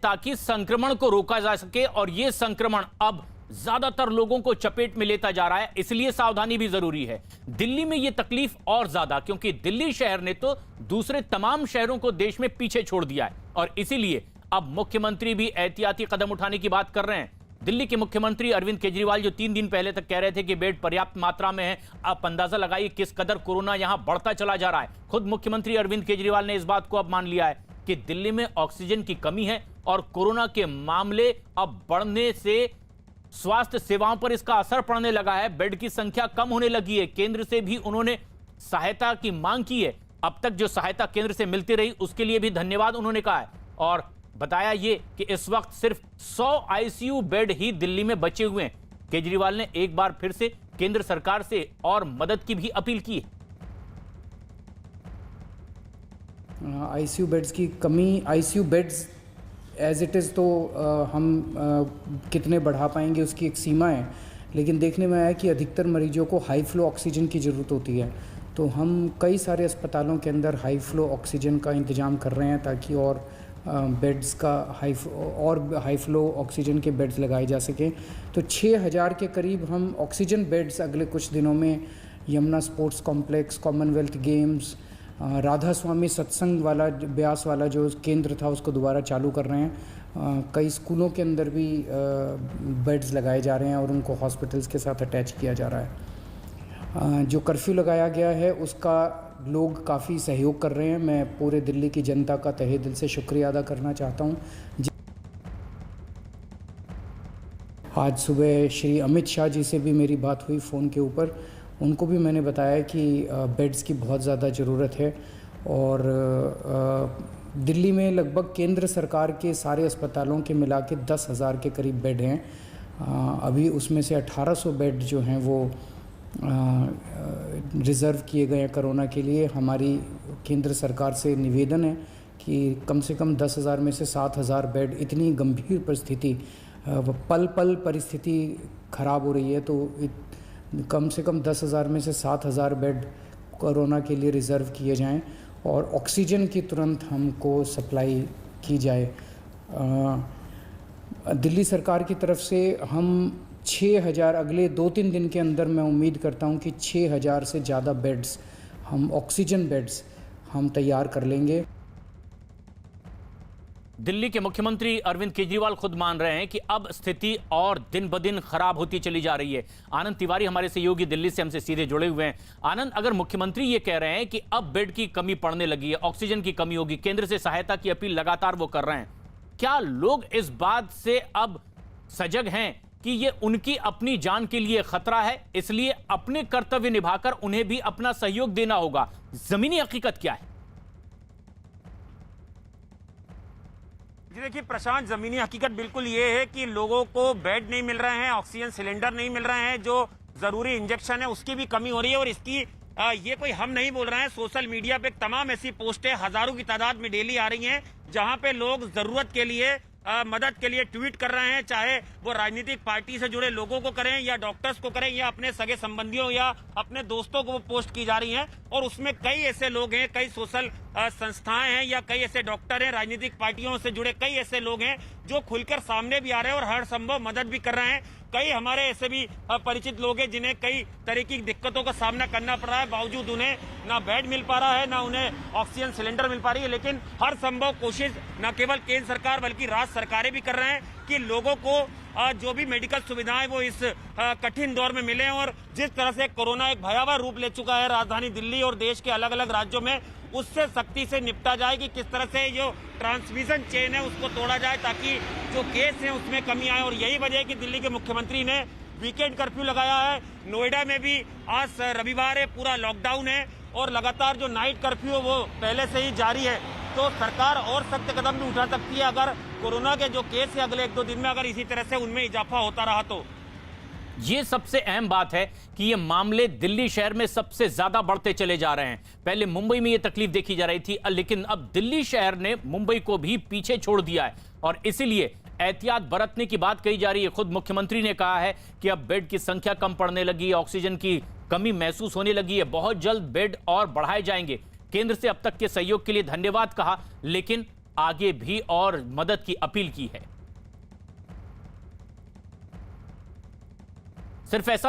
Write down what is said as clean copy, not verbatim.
ताकि संक्रमण को रोका जा सके, और यह संक्रमण अब ज्यादातर लोगों को चपेट में लेता जा रहा है, इसलिए सावधानी भी जरूरी है। दिल्ली में यह तकलीफ और ज्यादा, क्योंकि दिल्ली शहर ने तो दूसरे तमाम शहरों को देश में पीछे छोड़ दिया है, और इसीलिए अब मुख्यमंत्री भी एहतियाती कदम उठाने की बात कर रहे हैं। दिल्ली के मुख्यमंत्री अरविंद केजरीवाल जो 3 दिन पहले तक कह रहे थे कि बेड पर्याप्त मात्रा में है, आप अंदाजा लगाइए किस कदर कोरोना यहां बढ़ता चला जा रहा है। खुद मुख्यमंत्री अरविंद केजरीवाल ने इस बात को अब मान लिया है कि दिल्ली में ऑक्सीजन की कमी है और कोरोना के मामले अब बढ़ने से स्वास्थ्य सेवाओं पर इसका असर पड़ने लगा है। बेड की संख्या कम होने लगी है। केंद्र से भी उन्होंने सहायता की मांग की है। अब तक जो सहायता केंद्र से मिलती रही उसके लिए भी धन्यवाद उन्होंने कहा है, और बताया ये कि इस वक्त सिर्फ 100 आईसीयू बेड ही दिल्ली में बचे हुए हैं। केजरीवाल ने एक बार फिर से केंद्र सरकार से और मदद की भी अपील की है। आईसीयू बेड्स की कमी, ICU beds as it is तो हम कितने बढ़ा पाएंगे उसकी एक सीमा है, लेकिन देखने में आया कि अधिकतर मरीजों को हाई फ्लो ऑक्सीजन की ज़रूरत होती है। तो हम कई सारे अस्पतालों के अंदर हाई फ्लो ऑक्सीजन का इंतज़ाम कर रहे हैं ताकि और बेड्स का हाई फ्लो ऑक्सीजन के बेड्स लगाए जा सकें। तो 6000 के करीब हम ऑक्सीजन बेड्स अगले कुछ दिनों में Yamuna sports complex, commonwealth games, Radha Soami Satsang वाला ब्यास वाला जो केंद्र था उसको दोबारा चालू कर रहे हैं। कई स्कूलों के अंदर भी बेड्स लगाए जा रहे हैं और उनको हॉस्पिटल्स के साथ अटैच किया जा रहा है। जो कर्फ्यू लगाया गया है उसका लोग काफ़ी सहयोग कर रहे हैं। मैं पूरे दिल्ली की जनता का तहे दिल से शुक्रिया अदा करना चाहता हूँ। आज सुबह श्री अमित शाह जी से भी मेरी बात हुई फ़ोन के ऊपर। उनको भी मैंने बताया कि बेड्स की बहुत ज़्यादा ज़रूरत है, और दिल्ली में लगभग केंद्र सरकार के सारे अस्पतालों के मिला के 10,000 के करीब बेड हैं। अभी उसमें से 1800 बेड जो हैं वो रिज़र्व किए गए हैं कोरोना के लिए। हमारी केंद्र सरकार से निवेदन है कि कम से कम 10,000 में से 7,000 बेड, इतनी गंभीर परिस्थिति, पल पल परिस्थिति ख़राब हो रही है, तो कम से कम 10,000 में से 7,000 बेड कोरोना के लिए रिज़र्व किए जाएं और ऑक्सीजन की तुरंत हमको सप्लाई की जाए। दिल्ली सरकार की तरफ से हम 6,000 अगले 2-3 दिन के अंदर, मैं उम्मीद करता हूं कि 6,000 से ज़्यादा बेड्स, हम ऑक्सीजन बेड्स हम तैयार कर लेंगे। दिल्ली के मुख्यमंत्री अरविंद केजरीवाल खुद मान रहे हैं कि अब स्थिति और दिन ब दिन खराब होती चली जा रही है। आनंद तिवारी हमारे सहयोगी दिल्ली से हमसे सीधे जुड़े हुए हैं। आनंद, अगर मुख्यमंत्री ये कह रहे हैं कि अब बेड की कमी पड़ने लगी है, ऑक्सीजन की कमी होगी, केंद्र से सहायता की अपील लगातार वो कर रहे हैं, क्या लोग इस बात से अब सजग हैं कि ये उनकी अपनी जान के लिए खतरा है, इसलिए अपने कर्तव्य निभाकर उन्हें भी अपना सहयोग देना होगा? जमीनी हकीकत क्या है? जी देखिए प्रशांत, जमीनी हकीकत बिल्कुल ये है कि लोगों को बेड नहीं मिल रहे हैं, ऑक्सीजन सिलेंडर नहीं मिल रहे हैं, जो जरूरी इंजेक्शन है उसकी भी कमी हो रही है। और इसकी ये कोई हम नहीं बोल रहे हैं, सोशल मीडिया पे तमाम ऐसी पोस्टें हजारों की तादाद में डेली आ रही हैं जहां पे लोग जरूरत के लिए मदद के लिए ट्वीट कर रहे हैं, चाहे वो राजनीतिक पार्टी से जुड़े लोगों को करें या डॉक्टर्स को करें या अपने सगे संबंधियों या अपने दोस्तों को वो पोस्ट की जा रही हैं। और उसमें कई ऐसे लोग हैं, कई सोशल संस्थाएं हैं या कई ऐसे डॉक्टर हैं, राजनीतिक पार्टियों से जुड़े कई ऐसे लोग हैं जो खुलकर सामने भी आ रहे हैं और हर संभव मदद भी कर रहे हैं। कई हमारे ऐसे भी परिचित लोग हैं जिन्हें कई तरह की दिक्कतों का सामना करना पड़ रहा है, बावजूद उन्हें ना बेड मिल पा रहा है, ना उन्हें ऑक्सीजन सिलेंडर मिल पा रही है। लेकिन हर संभव कोशिश न केवल केंद्र सरकार बल्कि राज्य सरकारें भी कर रहे हैं कि लोगों को जो भी मेडिकल सुविधाएं वो इस कठिन दौर में मिले। और जिस तरह से कोरोना एक भयावह रूप ले चुका है राजधानी दिल्ली और देश के अलग अलग राज्यों में, उससे सख्ती से निपटा जाए कि किस तरह से जो ट्रांसमिशन चेन है उसको तोड़ा जाए ताकि जो केस है उसमें कमी आए। और यही वजह है कि दिल्ली के मुख्यमंत्री ने वीकेंड कर्फ्यू लगाया है। नोएडा में भी आज रविवार है, पूरा लॉकडाउन है और लगातार जो नाइट कर्फ्यू है वो पहले से ही जारी है। तो सरकार और सख्त कदम भी उठा सकती है अगर कोरोना के जो केस है अगले 1-2 दिन में अगर इसी तरह से उनमें इजाफा होता रहा तो। ये सबसे अहम बात है कि ये मामले दिल्ली शहर में सबसे ज्यादा बढ़ते चले जा रहे हैं। पहले मुंबई में ये तकलीफ देखी जा रही थी, लेकिन अब दिल्ली शहर ने मुंबई को भी पीछे छोड़ दिया है और इसीलिए एहतियात बरतने की बात कही जा रही है। खुद मुख्यमंत्री ने कहा है कि अब बेड की संख्या कम पड़ने लगी है, ऑक्सीजन की कमी महसूस होने लगी है, बहुत जल्द बेड और बढ़ाए जाएंगे। केंद्र से अब तक के सहयोग के लिए धन्यवाद कहा, लेकिन आगे भी और मदद की अपील की है। सिर्फ ऐसा नहीं